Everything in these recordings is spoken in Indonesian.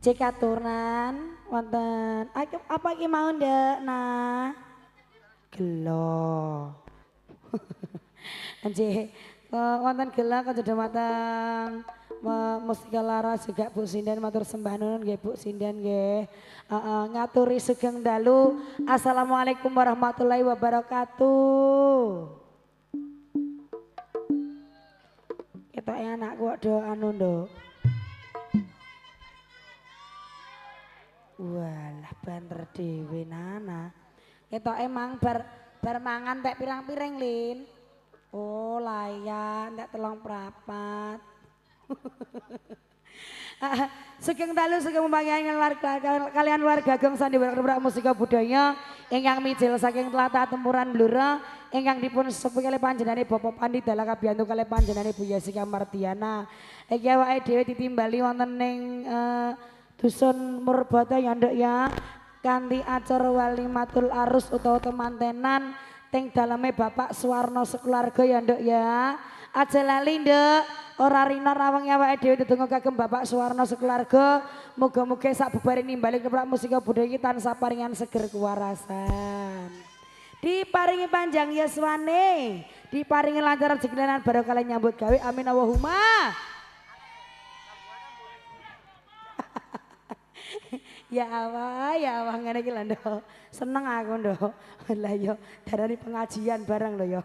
Cek aturan wonten apa iki mau Ndek? Nah. Gelo. Nggih. Wonten gelo kados matang Mustika Laras juga Bu Sinden matur sembah nuwun nggih Bu Sinden nggih. Ngaturi sugeng dalu. Assalamualaikum warahmatullahi wabarakatuh. Ketok anakku kok do anu nduk. Walah banter dhewe nana. Ketok emang bar mangan tek pirang-pirang Lin. Oh layan tek telung prapat. Sugeng dalu sugeng pembagian kalian warga Geng Sandiwara Musika Budaya ingkang mijil saking tlatah Tempuran Blora ingkang dipun sepuh kalih panjenengane Bapak Pandi Dala kabiyantu kalih panjenengane Bu Yesika Mardiana. Iki awake dhewe ditimbali wonten ning Dusun Murbata ya Nduk ya. Kanthi acara walimatul arus utawa temantenan teng daleme Bapak Suwarno sekeluarga ya Nduk ya. Aja lali Nduk, ora rina rawang awake dhewe dedonga kagem Bapak Suwarno sekeluarga. Muga-muga sak bubare nimbali keplak musika budaya iki tansah paringan seger kewarasan. Diparingi panjang yuswane, diparingi lancar rezeki lan barokah nyambut gawe. Amin Allahumma. Ya Allah ngene iki lho Nduk. Seneng aku Nduk. Lah yo darani pengajian barang lho yo.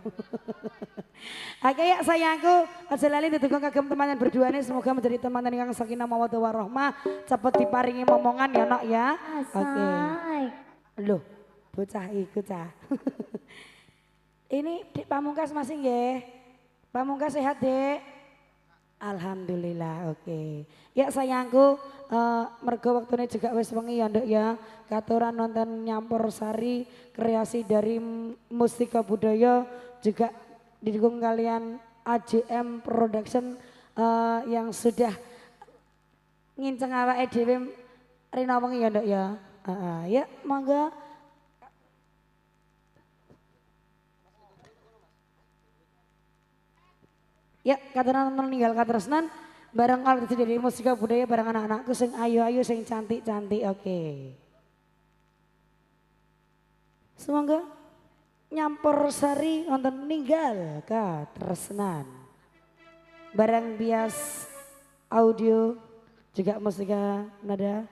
Oke ya sayangku, aja lali ndedonga kagem teman berdua nih semoga menjadi teman yang sakinah mawaddah warahmah, cepet diparingi momongan ya Nok ya. Oke. Loh, bocah iku cah. Ini Dik Pamungkas masih nggih. Pamungkas sehat, Dek? Alhamdulillah, oke. Ya sayangku, mergo waktune juga wis wengi ya Nduk ya. Katuran nonton Nyampur Sari, kreasi dari Mustika Budaya juga didukung kalian AJM Production yang sudah nginceng awake dhewe rina wengi ya Nduk ya. Ya, monggo. Ya, kataran meninggal katresnan bareng artis dari Mustika Budaya bareng anak-anakku sing ayu-ayu sing cantik-cantik. Oke. Semoga Nyampur Sari wonten ninggal katresnan. Bareng bias audio juga Mustika Nada.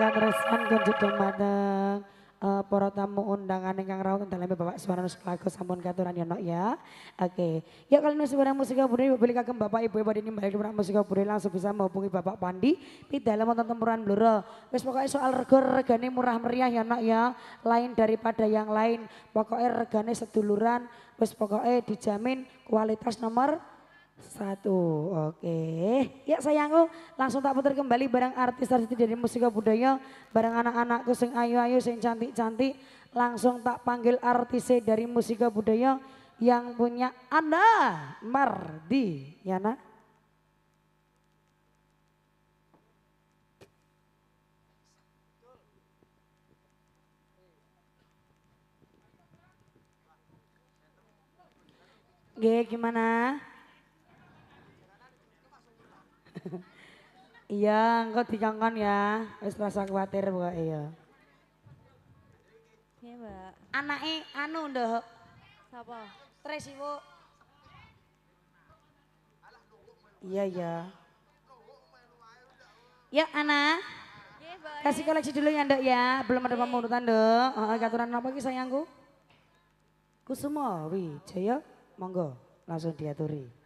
Kang Resman kunjuk dumateng para tamu undangan ingkang rawuh dalam Bapak Suwarno Sklago sampun katuran ya nok ya. Oke. Ya kalau nusu barang musika budaya boleh kagem Bapak Ibu pada ini balik barang musika budaya langsung bisa menghubungi Bapak Pandi di dalam wonten tempuran Blora. Wis pokoknya soal regane murah meriah ya nok ya. Lain daripada yang lain. Pokoknya regane seduluran wis pokoknya dijamin kualitas nomor 1. Oke. Ya sayangku langsung tak putar kembali barang artis-artis dari musika budaya, barang anak-anakku sing ayu-ayu sing cantik-cantik, langsung tak panggil artis dari musika budaya yang punya Anda Mardi ya nak. Gimana? Iya, engkau dikongkon ya. Wis rasa khawatir mbak iya. Iya mbak. Anake anu ndok. Sapa? Tres ibu. Iya iya. Ya Ana. Iya mbak. Kasih koleksi dulu ya ndok ya. Belum ada pamunutan ndok. Katuran apa ki sayangku? Kusuma Wijaya. Monggo langsung diaturi.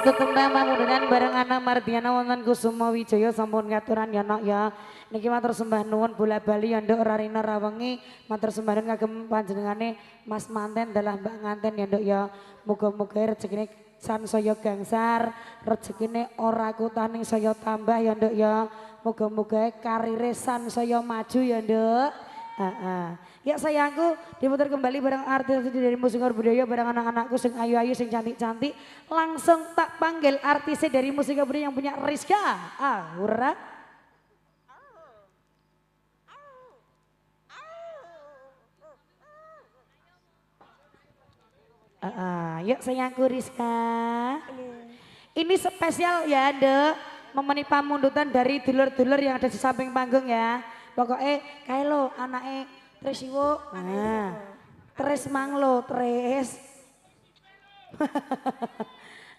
tutung nama dengan bareng Ana Mardiana wonten Kusuma Wijaya sampun ngaturan ya nak ya. Niki matur sembah nuwun bola bali ya nduk rarina rawengi matur sembah nuwun kagem panjenengane Mas Manten dalah Mbak Nganten ya nduk ya. Muga-muga rezekine sansaya gangsar, rezekine ora kutaning saya tambah ya nduk ya. Muga-muga karire sansaya maju ya nduk. Ya sayangku diputar kembali bareng artis dari musik budaya bareng anak-anakku sing ayu-ayu sing cantik-cantik. Langsung tak panggil artisnya dari musik budaya yang punya Rizka Aura. Yuk sayangku Rizka. Ini spesial ya Dek, memenuhi pamundutan dari dulur-dulur yang ada di samping panggung ya. Pokoknya kayak lo anaknya Tres Iwo, Tres Manglo, Tres.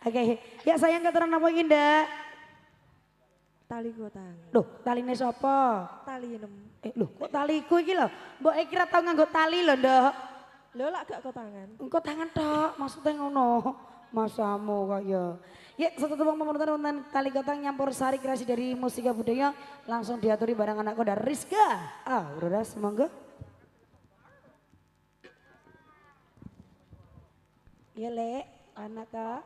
Oke, ya sayang keteran apa Indah? Tali gotang. Loh, taline sapa? Tali enem. Loh, kok taliku iki lho? Mbok kira tau nganggo tali lho, Nduk. Lho lak gak kotangan. Engko tangan tok, maksudnya ngono. Masamu kok ya. Ya, satu tepung pemenutan wonten tali gotang nyampur sari kreasi dari musik budaya langsung diaturi barang anakku dari Rizka. Udah semoga. Ya Le, anak Kak.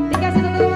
Dikasih tutup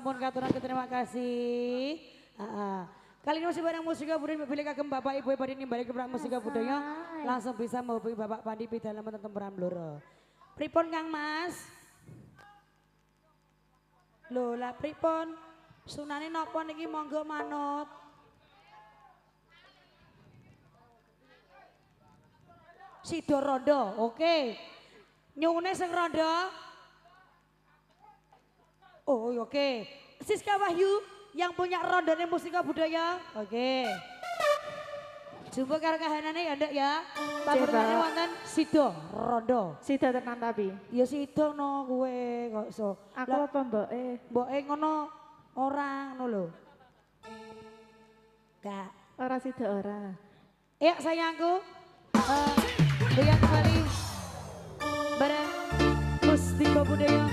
sampun katuran terima kasih. Kali ini masih bareng musika budaya pilih kagem Bapak Ibu pada nimbali ke musika budaya langsung bisa menghubungi Bapak Pandi dalam tempuran Blora. Pripun Kang Mas? Lho lah pripun? Sunane napa niki monggo manut. Sido rondo, oke. Nyuwune sing rondo. Oh oke. Siska Wahyu yang punya rondone musika budaya. Oke. Jumbo karo kahanane ya ndak ya. Pamrene wonten Sido rondo. Sido tenan tapi. Ya Sido no kowe kok iso. Aku apa mboke? Mboke ngono ora ngono lho. Gak. Ora Sido ora. Ya sayangku. Dengan kembali bareng mustika budaya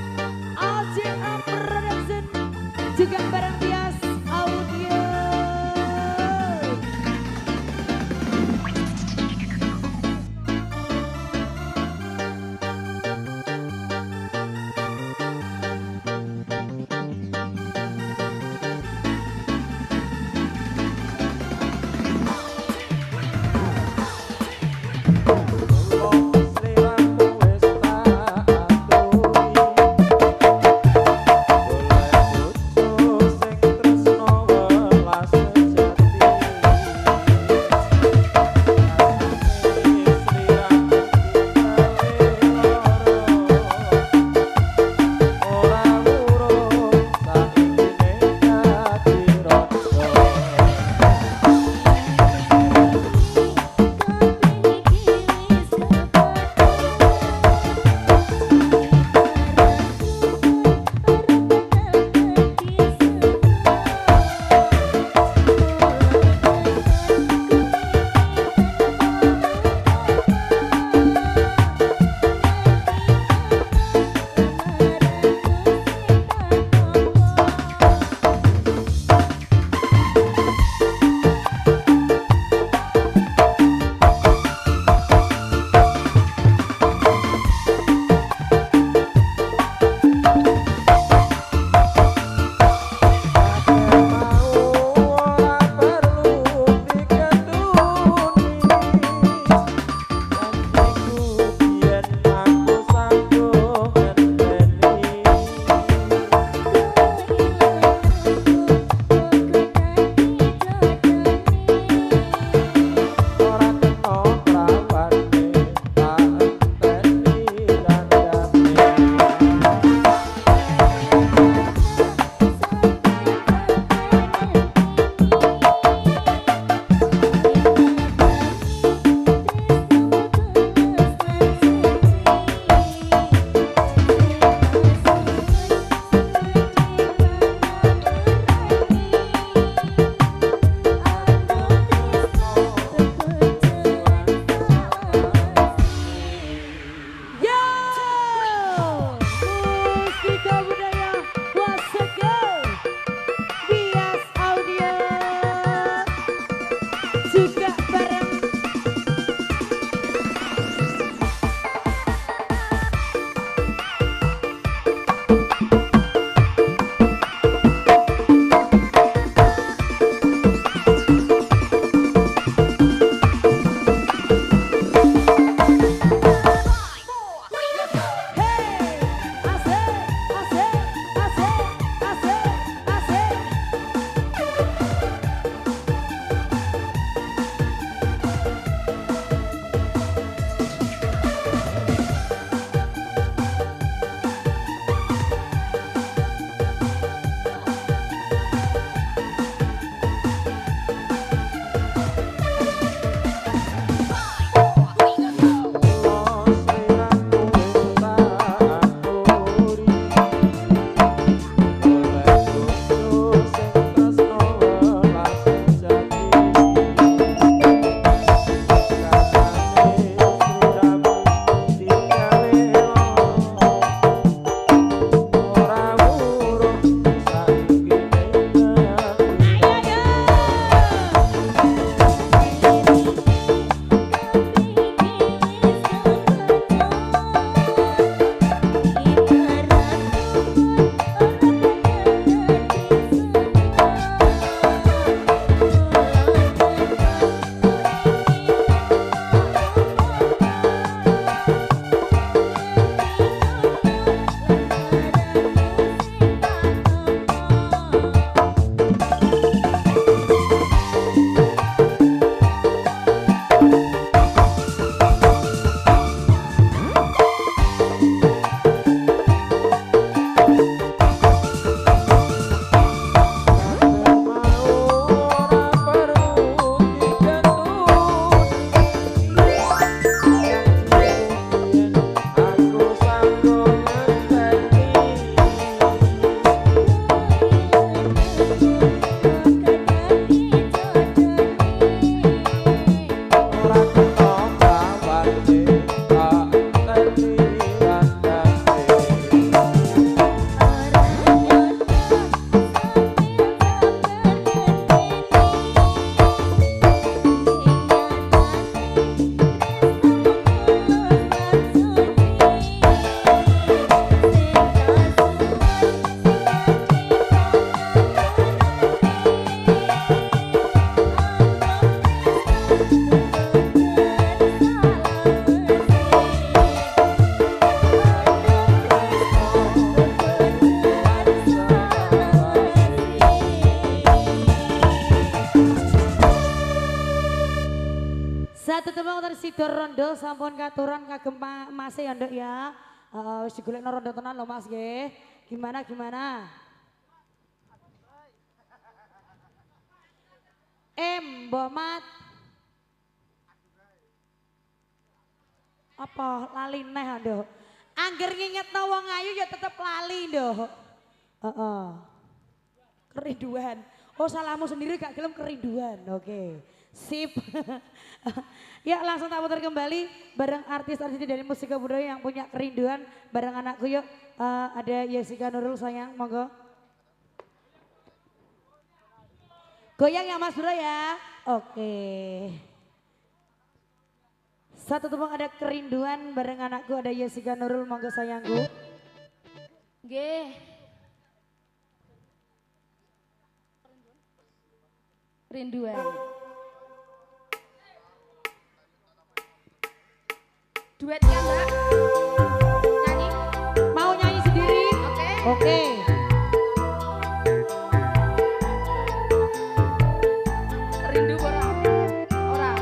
AJA Production juga bareng Tias Audio. Satu tembang dari Sidor Rondo sampun katuran kagem Mas ya nduk ya. Wis digolekno rondo tenan lho Mas nggih. Gimana gimana? Mbok Mat. Apa lali neh nduk. Angger ngingetno wong ayu ya tetep lali nduk. Heeh. Kerinduan. Oh salahmu sendiri gak gelem kerinduan. Oke. Sip. Ya langsung tak putar kembali bareng artis-artis dari musik budaya yang punya kerinduan bareng anakku yuk. Ada Jessica Nurul sayang monggo. Goyang ya Mas Bro ya. Oke. Satu tembang ada kerinduan bareng anakku ada Jessica Nurul monggo sayangku. Nggih. Rinduan. Duet ya Mbak? Nyanyi? Mau nyanyi sendiri? Oke. Oke. Rindu ora? Ora.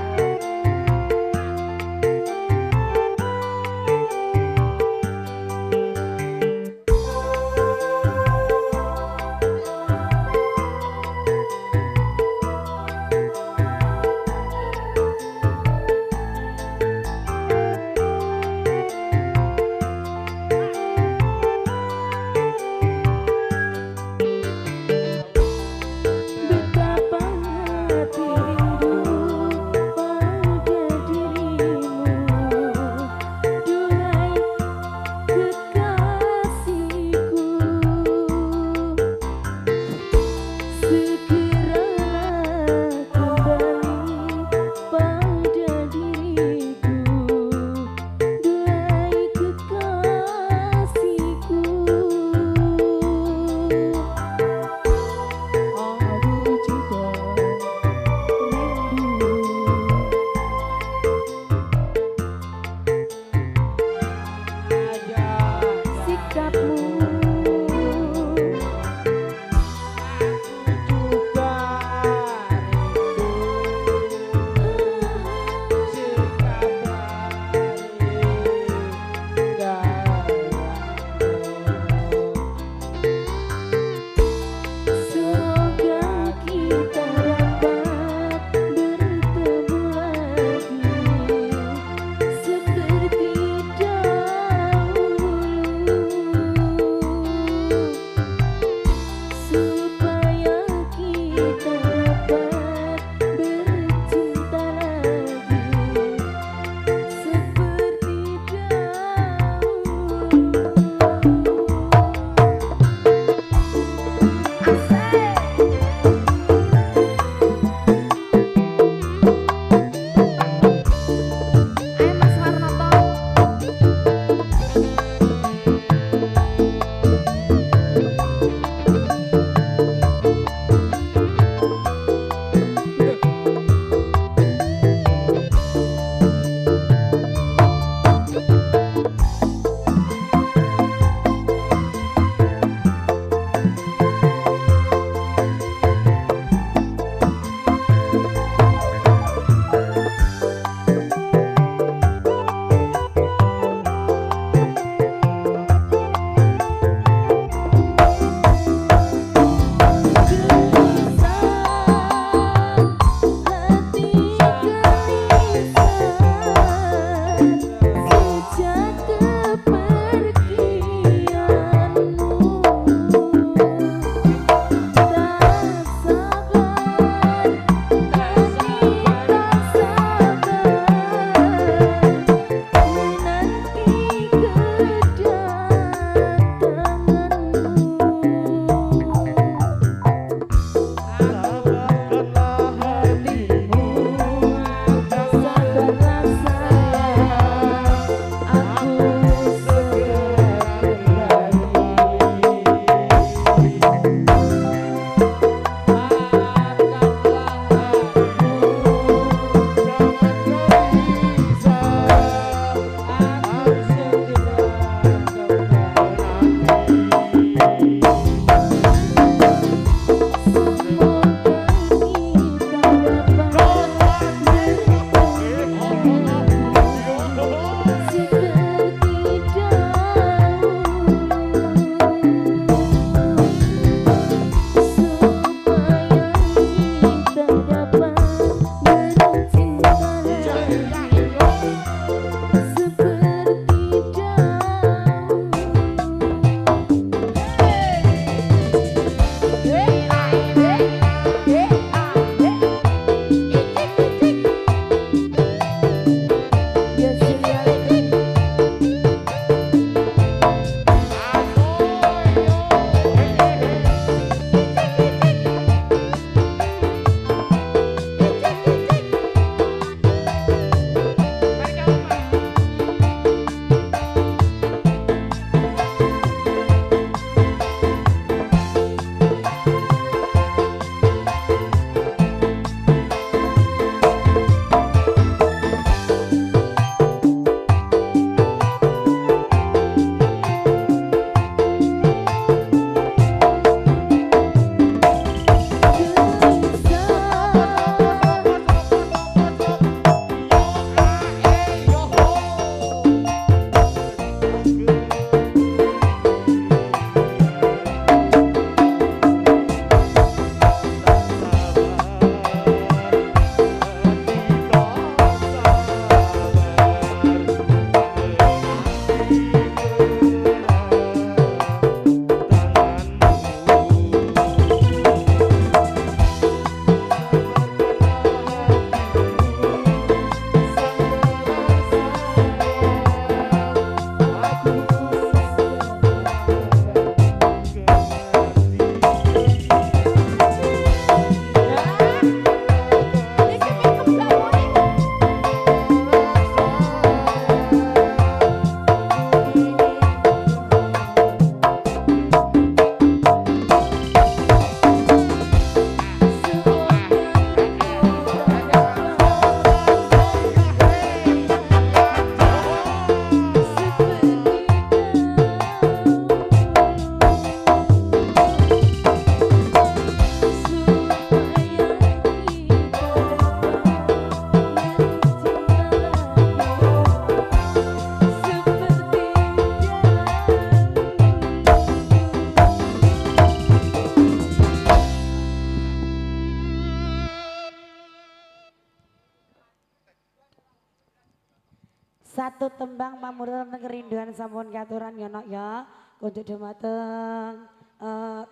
Satu tembang pamurten kerinduan sampun katuran ya Nok ya. Kunjuk dumateng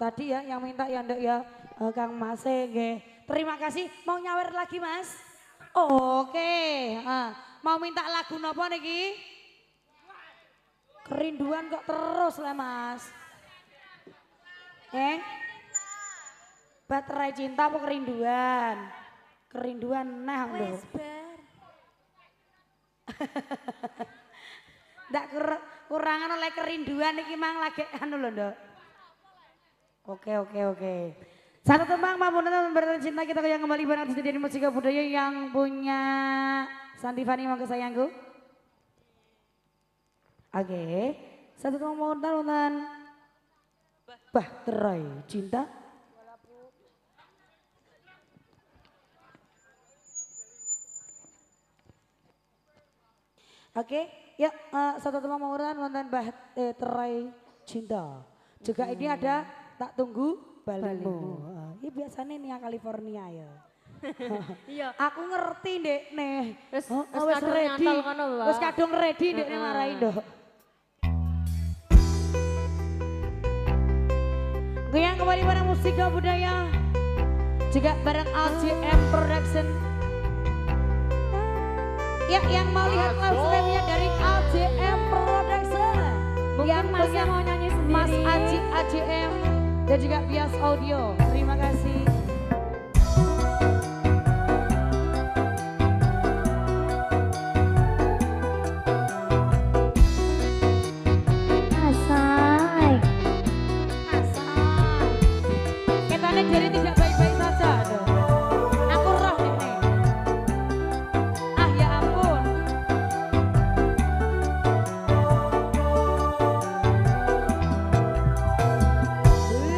tadi ya yang minta ya Nduk ya Kang Mas nggih. Terima kasih. Mau nyawer lagi Mas? Oke. Mau minta lagu napa niki? Kerinduan kok terus lah Mas. Baterai cinta apa kerinduan? Kerinduan nah lho. Ndak kurangan oleh kerinduan iki mang lagi anu lho Nduk. Oke. Satu tembang pamurten bercinta kita yang kembali bareng di musik budaya yang punya Santi Fani mau kesayangku. Oke. Satu tembang pamurten Baterai Cinta. Oke, ya satu tembang pamurten wonten Baterai Cinta. Juga ini ada Tak Tunggu Balimu. Ini biasanya nih California ya. Iya. Aku ngerti Dek nih. Wis Wis ready. Wis kadung ready Dek nih marahin Dok. Goyang kembali bareng musik budaya. Juga bareng LGM Production. Ya, yang mau lihat live streamnya dari LGM Production. Yang Masnya punya mau nyanyi sendiri. Mas Aji AJM dan juga Bias Audio. Terima kasih. Asai. Ketane diri tidak baik-baik saja. Aduh. Aku roh ini. Ah ya ampun.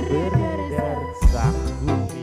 Beredar sanggup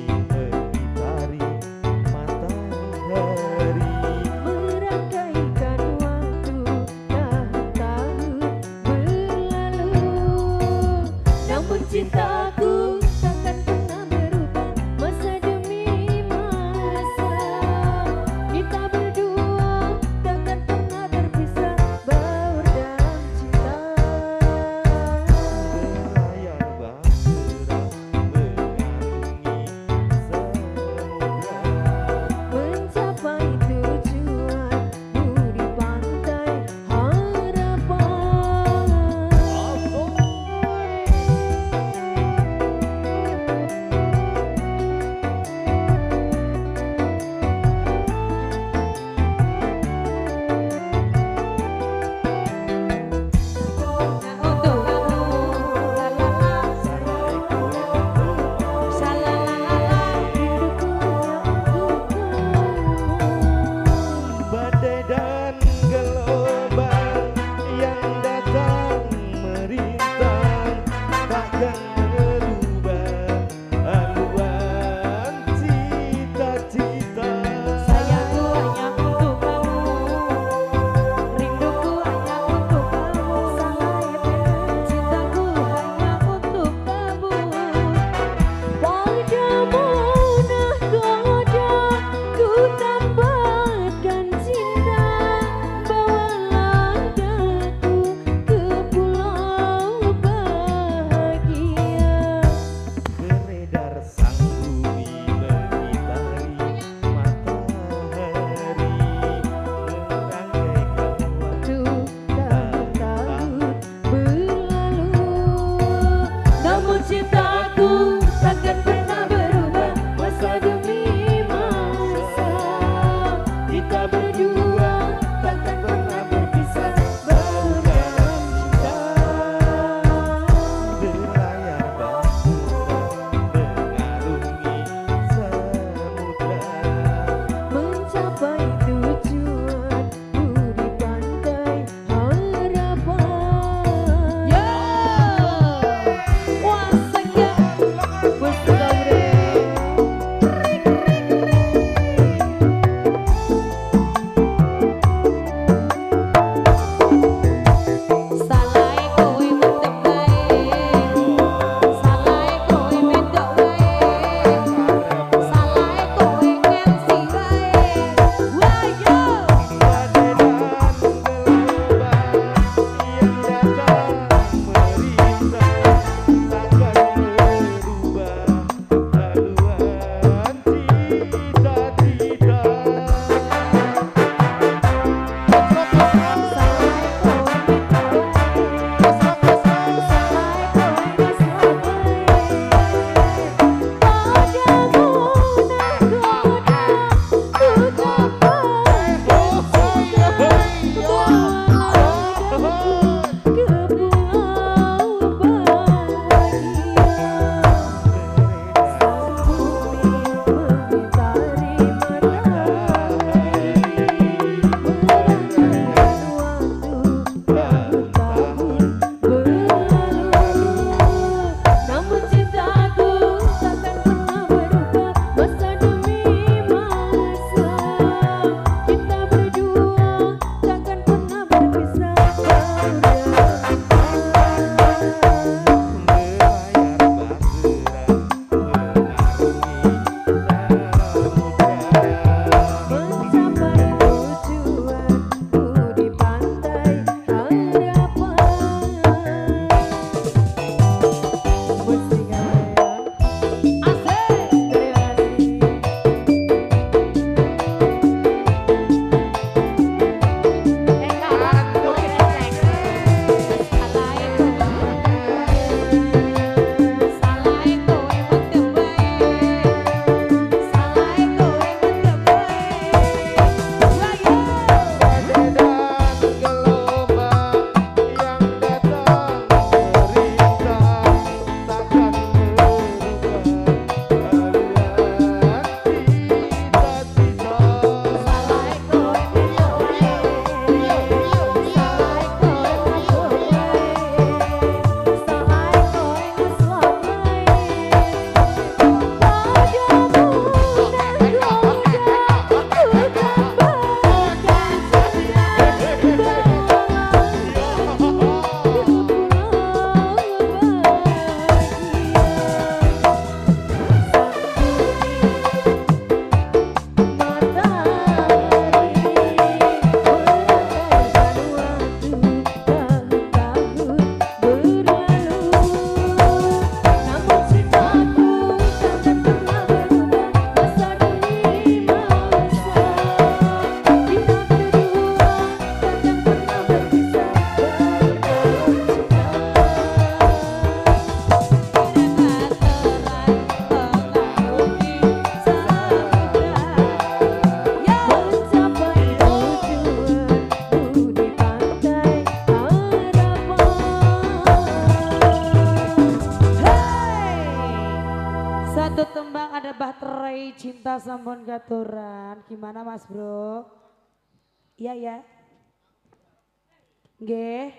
aturan. Gimana Mas Bro? Iya ya. Nggih.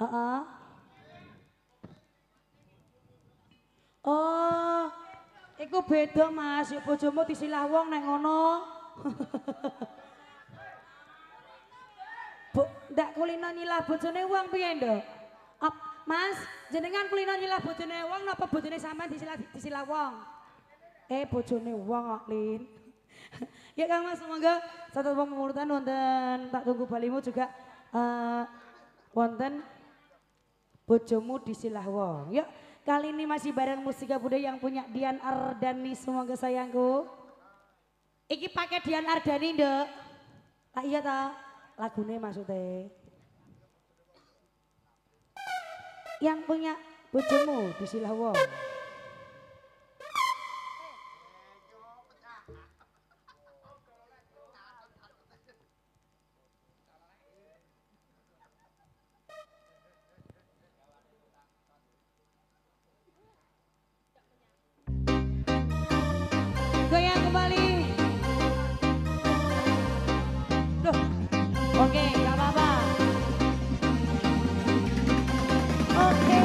Heeh. Oh, iku beda Mas, yuk bojomu disilah wong nek ngono. Bu, ndak kulino nyilah bojone wong piye nduk? Mas, jenengan kulino nyilah bojone wong napa bojone sampean disilah wong? Bojone wong kok, Lin. Ya Kang Mas, semoga satu pengurutan wonten tak tunggu balimu juga wonten bojomu disilah wong. Yuk, kali ini masih bareng Mustika Budaya yang punya Dian Ardani, semoga sayangku. Iki pakai Dian Ardani, Nduk. Ah iya ta? Lagune maksudnya. Yang punya bojomu disilah wong. Goyang kembali. Loh, oke, gak apa-apa. Oke.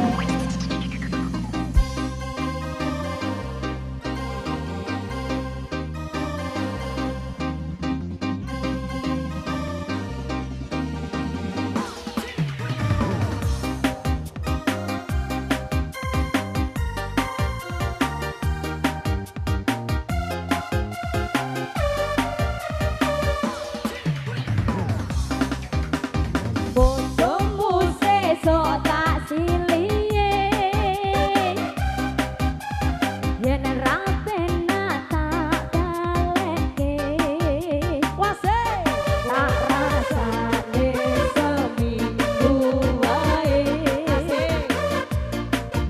Bojomu sesok tak siliye, yen ra penak tak daleke. Wase. Tak rasane seminggu wae,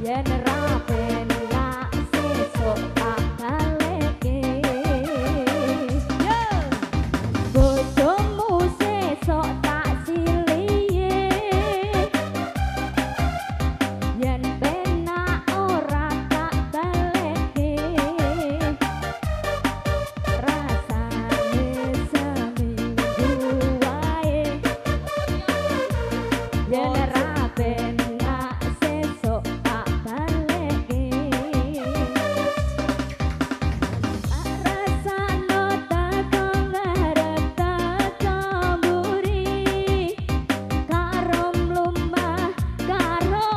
yen ra penak sesok tak daleke. Bojomu sesok tak siliye, yen penak ora tak baleke. Rasane seminggu wae, yen ra penak sesok tak baleke. Rasano takon ngarep takon mburi, karo mlumpah karo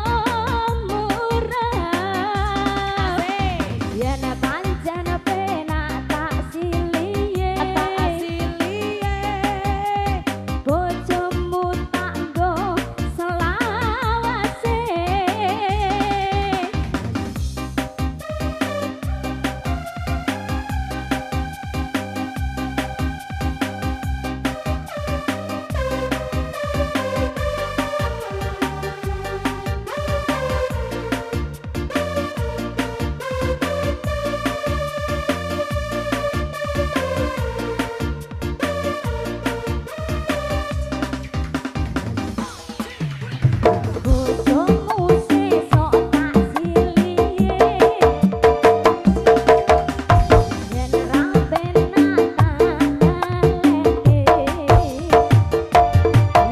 murah. Yen pancen penak tak siliye, bojomu tak nggo selawase. Bojomu sesok tak siliye, yen ra penak tak daleke.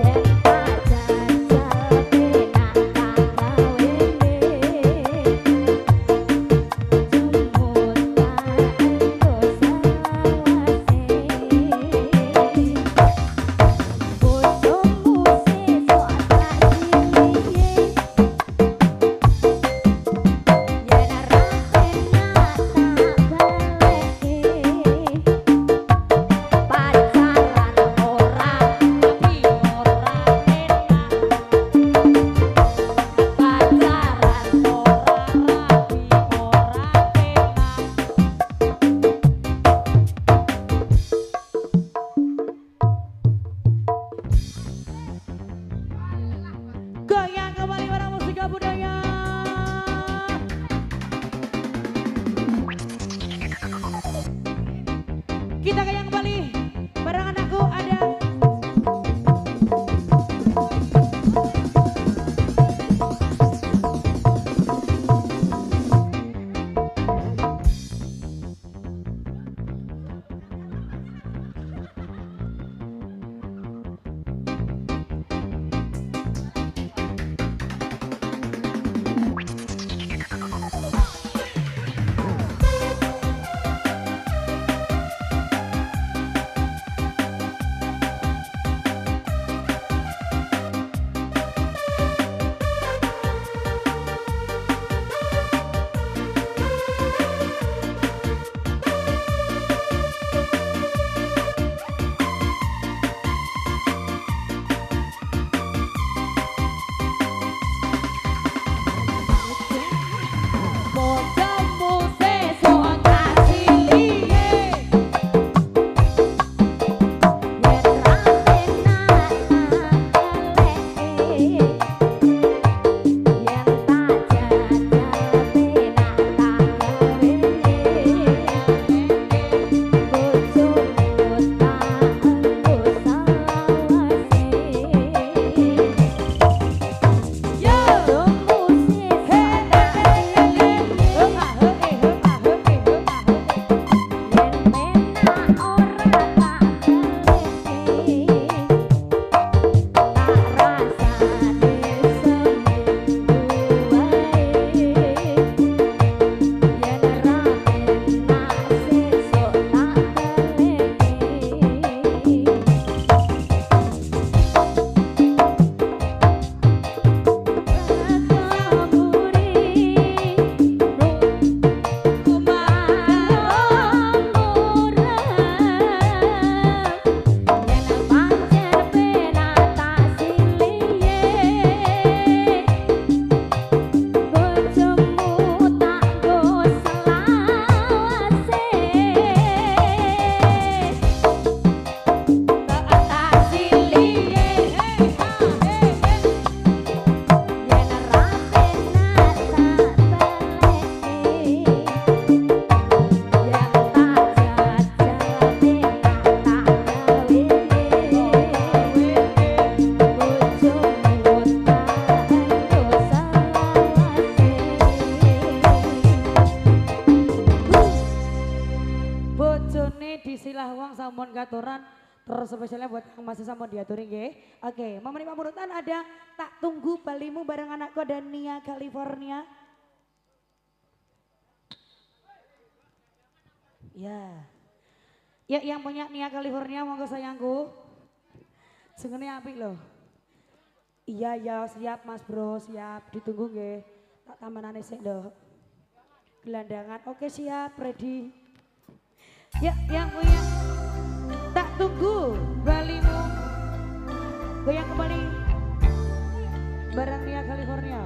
Yen tak jajal penak tak gawene, jumut tak engko selawase. Bojomu sesok tak siliye, yen ra penak tak baleke. Pacaran ora tapi ora penak, pacaran ora rapi ora penak. Goyang kembali bareng Mustika Budaya. Kita goyang kembali bareng anakku ada. Maksudnya disilah uang sampun katuran terus spesialnya buat yang masih sampun diaturi nggih. Oke, momen pamurutan ada Tak Tunggu Balimu bareng anakku dan Nia California. Ya. Ya yang punya Nia California monggo sayangku. Sengene apik loh. Iya ya siap Mas Bro, siap ditunggu nggih. Tak tamanane sik lho. Gelandangan. Oke siap, ready. Ya yang punya Tak Tunggu Balimu. Goyang kembali. Barang Nia California.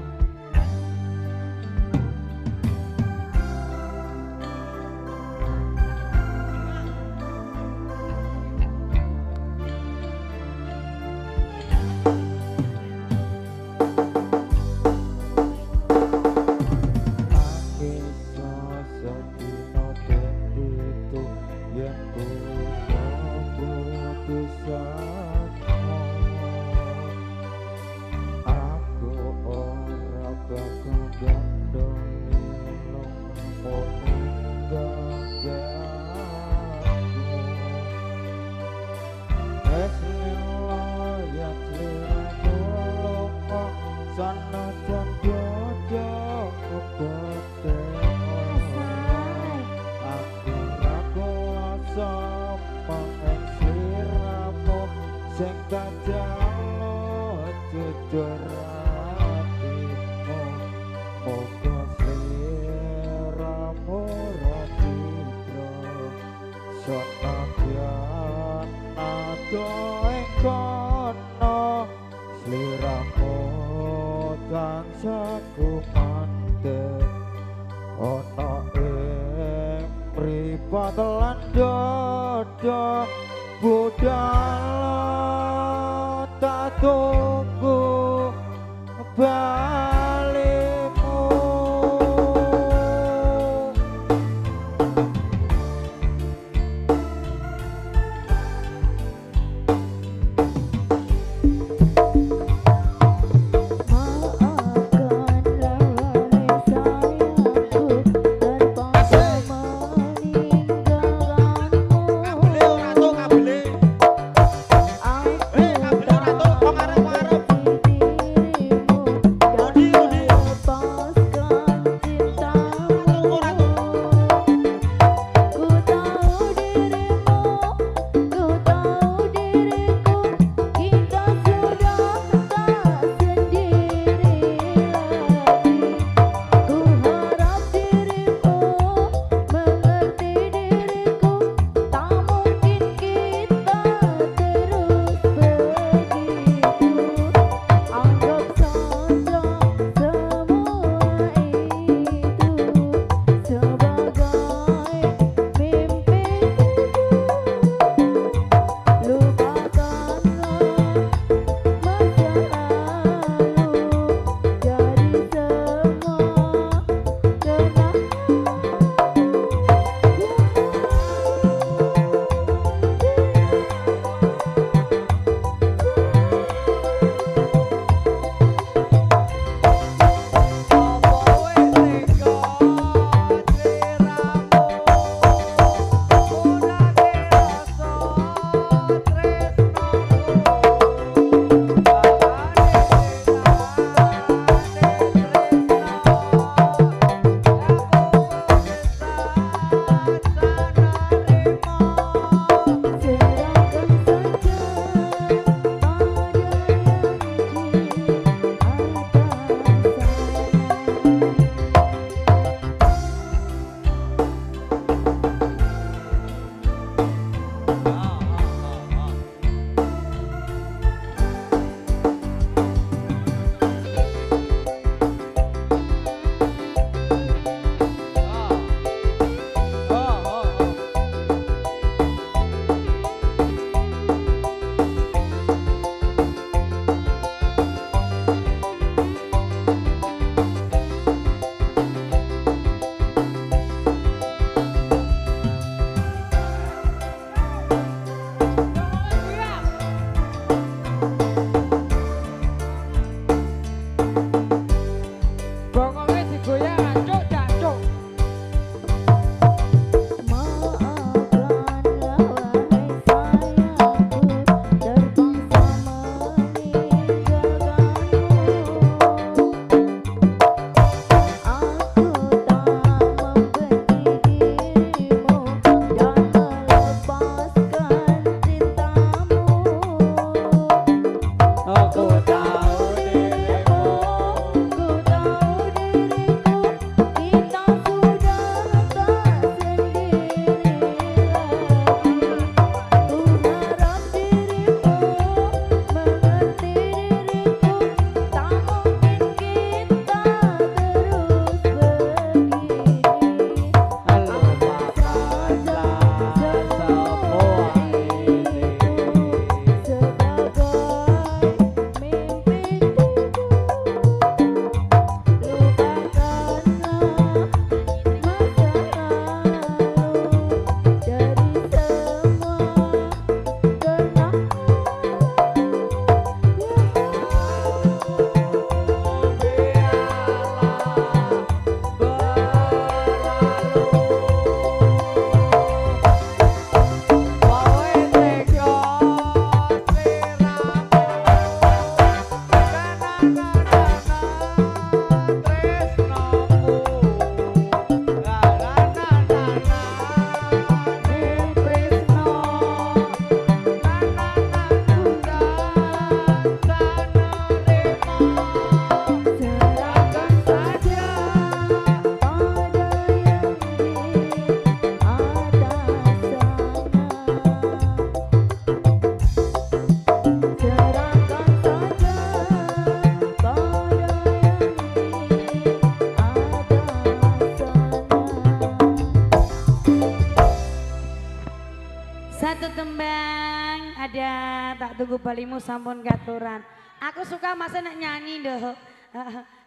Satu tembang ada tak tunggu balimu sampun katuran. Aku suka masa nak nyanyi doh.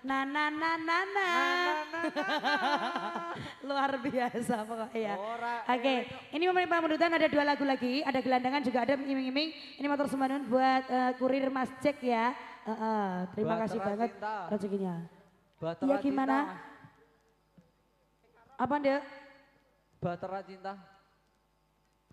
Na na na na na. Luar biasa pokoknya. Oke, ini momen pamundutan ada 2 lagu lagi, ada gelandangan juga ada iming-iming. Ini motor sembanon buat kurir Mas Cek ya. Terima kasih banget rezekinya. Iya gimana? Apa Ndek? Batera Cinta.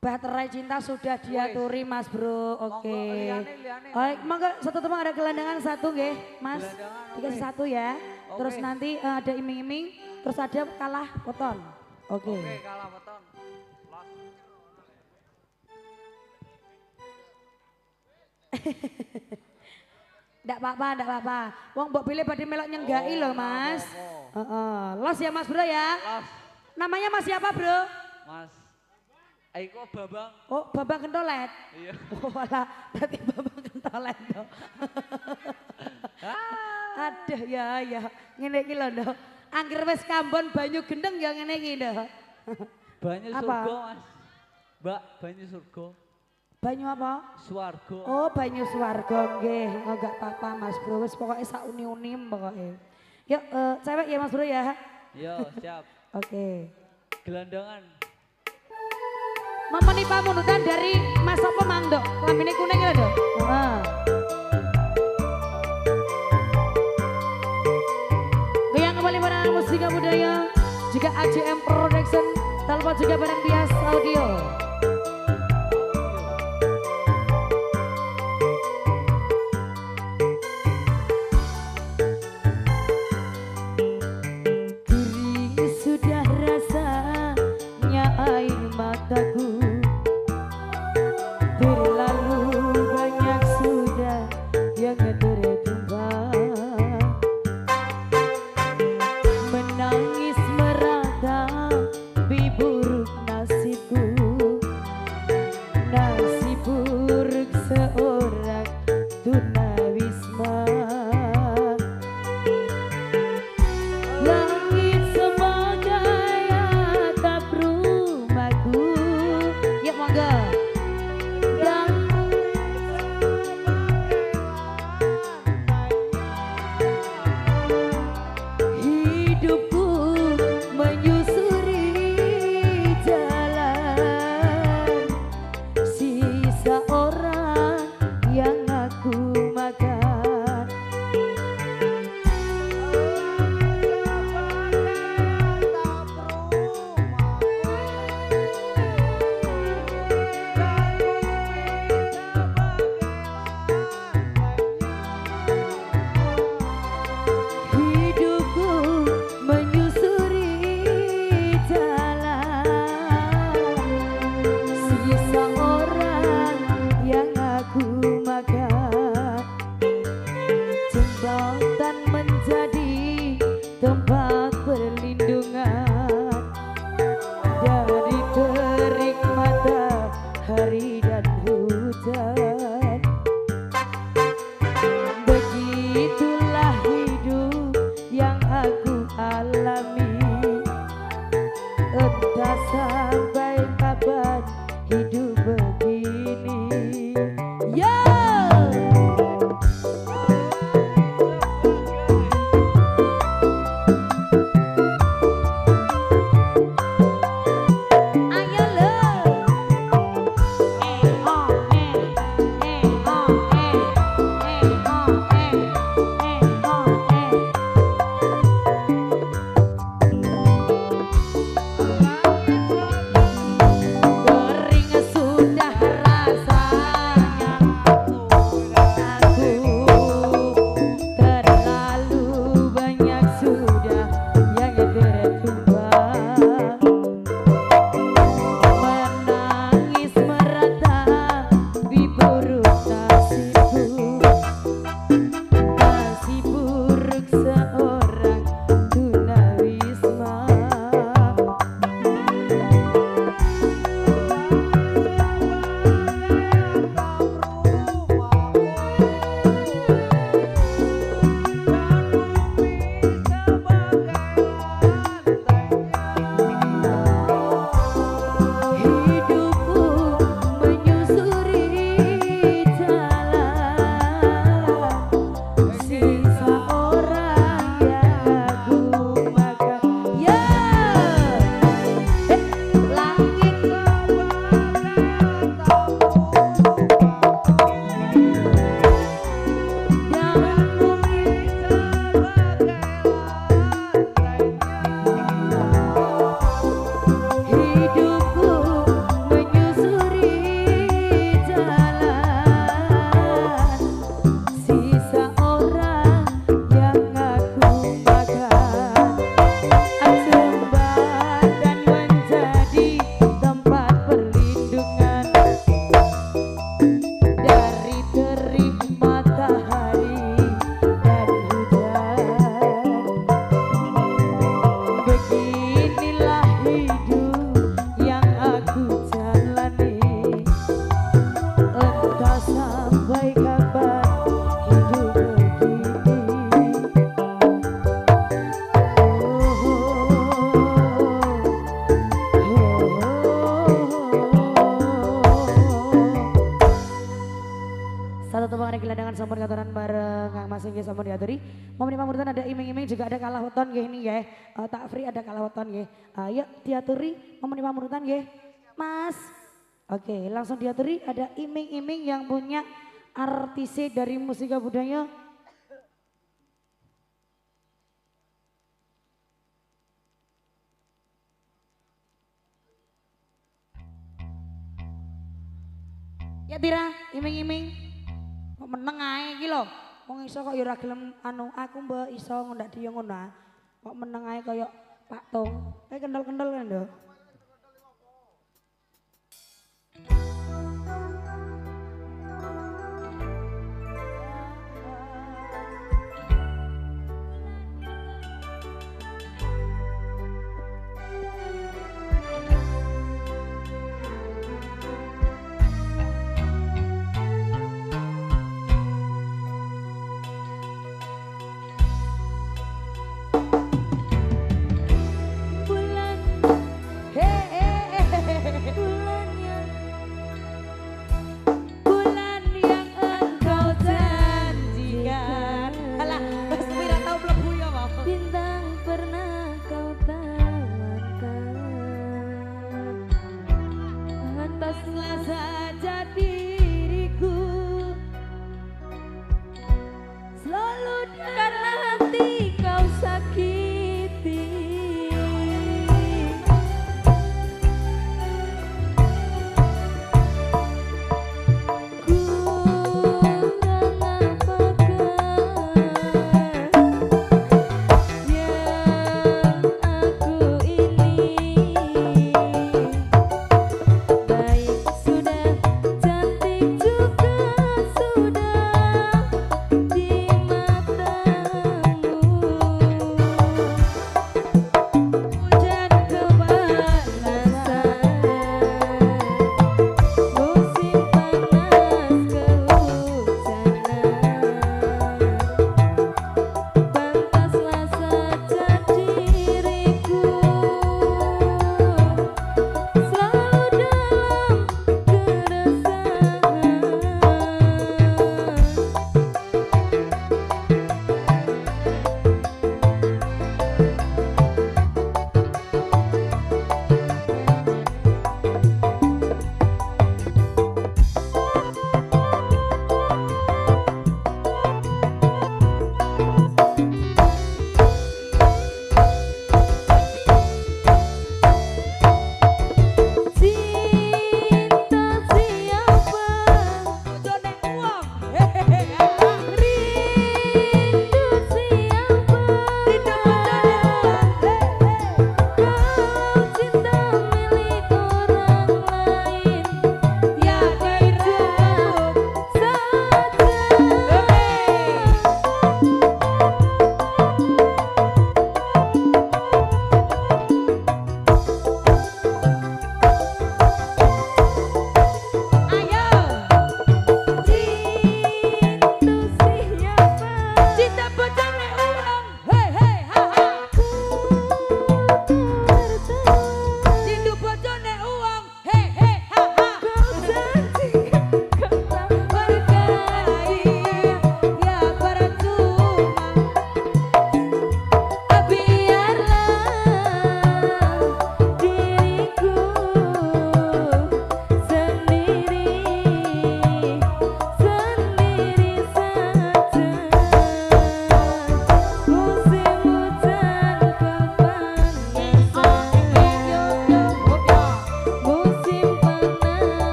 Baterai cinta sudah diaturi Mas Bro, oke. Liane. Oh, monggo satu teman ada gelandangan satu nggih, Mas. Gelandangan, Dikasih satu ya. Terus nanti ada iming-iming, terus ada kalah weton. Oke. Oke, kalah weton. Ndak apa-apa. Wong mbok pilih badhe melok nyenggai loh, Mas. Los ya Mas Bro ya. Los. Namanya Mas siapa, Bro? Mas Eko Babang. Oh, Babang Kentolet. Iya. Oh, malah tadi Babang Kentolet dong. Aduh ya, ngene iki lho ndok. Angger wis kambon banyu gendeng ya ngene iki ndok. Banyu surga, Mas. Mbak, banyu surga. Banyu apa? Swarga. Oh, banyu swarga nggih. Oh, enggak apa-apa Mas Bro, wis pokoke sak uni-uni pokoke. Yuk, cewek ya Mas Bro ya. Yo, siap. Oke. Gelandangan. Memeni pamundutan dari Mas apa Mang Dok? Lambene kuning lho Dok. Goyang kembali para musika budaya juga AJM Production tanpa juga barang bias audio. Gurih sudah rasanya air mataku. Terlalu banyak sudah yang tertumpah. Menangis meratapi buruk nasibku. Nasib buruk seorang tunawisma. Langit sebagai atap rumahku. Ya monggo. Hidupku menyusuri jalan sisa orang yang aku makan. Hidupku menyusuri jalan sisa orang yang aku makan. Jembatan menjadi tempat perlindungan dari terik matahari dan hujan. Begitulah hidup yang aku alami. Entah sampai kapan hidup begini. Yo! Ayo lo. Kering sudah rasanya. satu bang gelandangan sampun katoran bareng Kang Mas nggih sampun diaturi. Momen pamuritan ada iming-iming juga ada kalah weton nggih ini nggih. Tak free ada kalah weton nggih. Ayo diaturi momen pamuritan nggih. Mas. Oke, langsung diaturi ada iming-iming yang punya artisi dari musika budaya. Ya Tira, iming-iming. Kok meneng ae iki lho. Wong iso kok ya ora gelem anu aku mbak iso ngundak dia ngono ah. Kok meneng ae kaya Pak Tung. Kendel-kendel kan lho.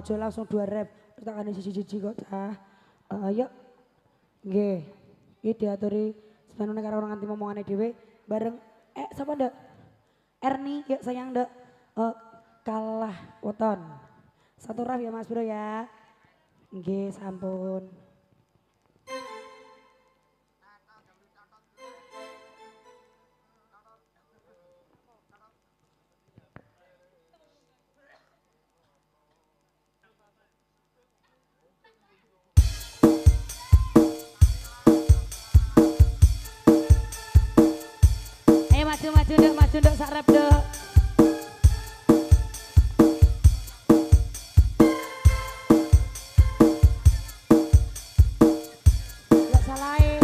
Ojo langsung dua rap, tekan siji-siji kok cah. Yuk, nggih. Iki diaturi sebenarnya karo orang anti ngomongane dhewe bareng sapa ndak? Erni, yuk sayang ndak. Kalah weton. Satu rap ya Mas Bro ya. Nggih, sampun. maju nduk sak rep nduk. Gak salahin.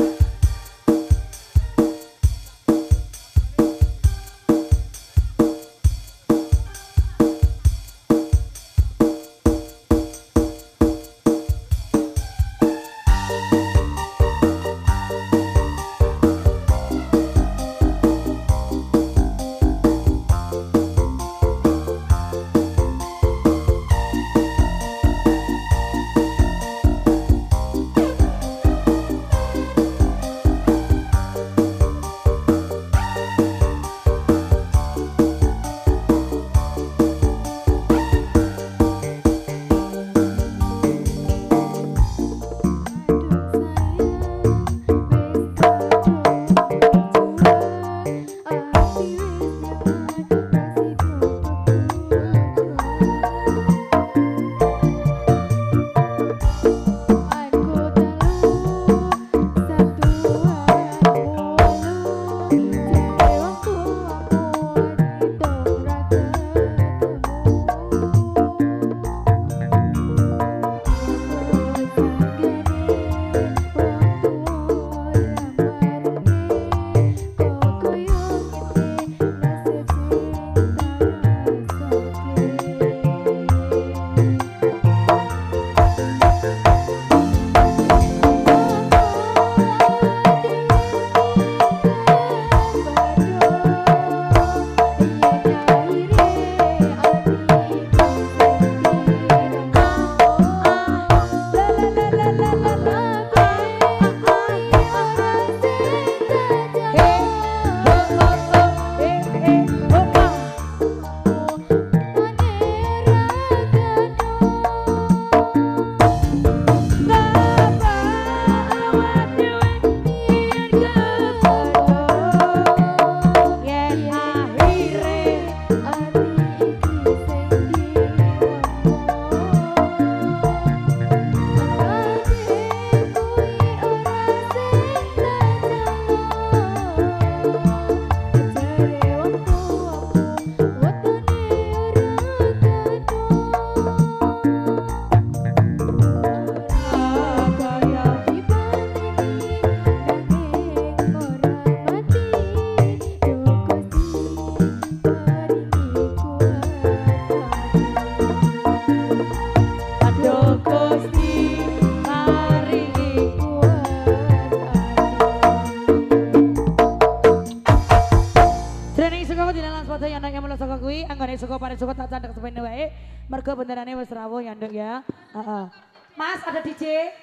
Suka pada suka tak candak sepene wae. Mergo benderane wis rawuh ya nduk ya. Heeh. Mas ada DJ?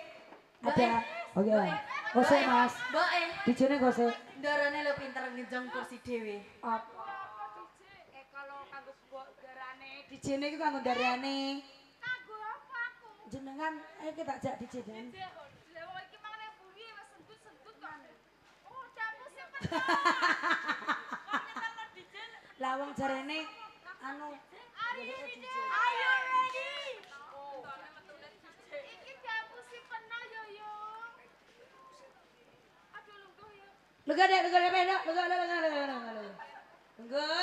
Ada. Oke. Gosek Mas. Mboke. DJ-ne gosek. Ndarane lho pinter ngejong kursi dhewe. Kalau kanggo garane DJ-ne iku kanggo darane. Kanggo apa aku? Jenengan ayo kita jak DJ Den. Dewa iki mangane bumi wis sentut-sentut kok. Oh, campur sing Lah wong jarene anu Ayo ready. Iki campur sing kenal yo yo. Aduh lungguh yo. Lega dek, lega. Lega.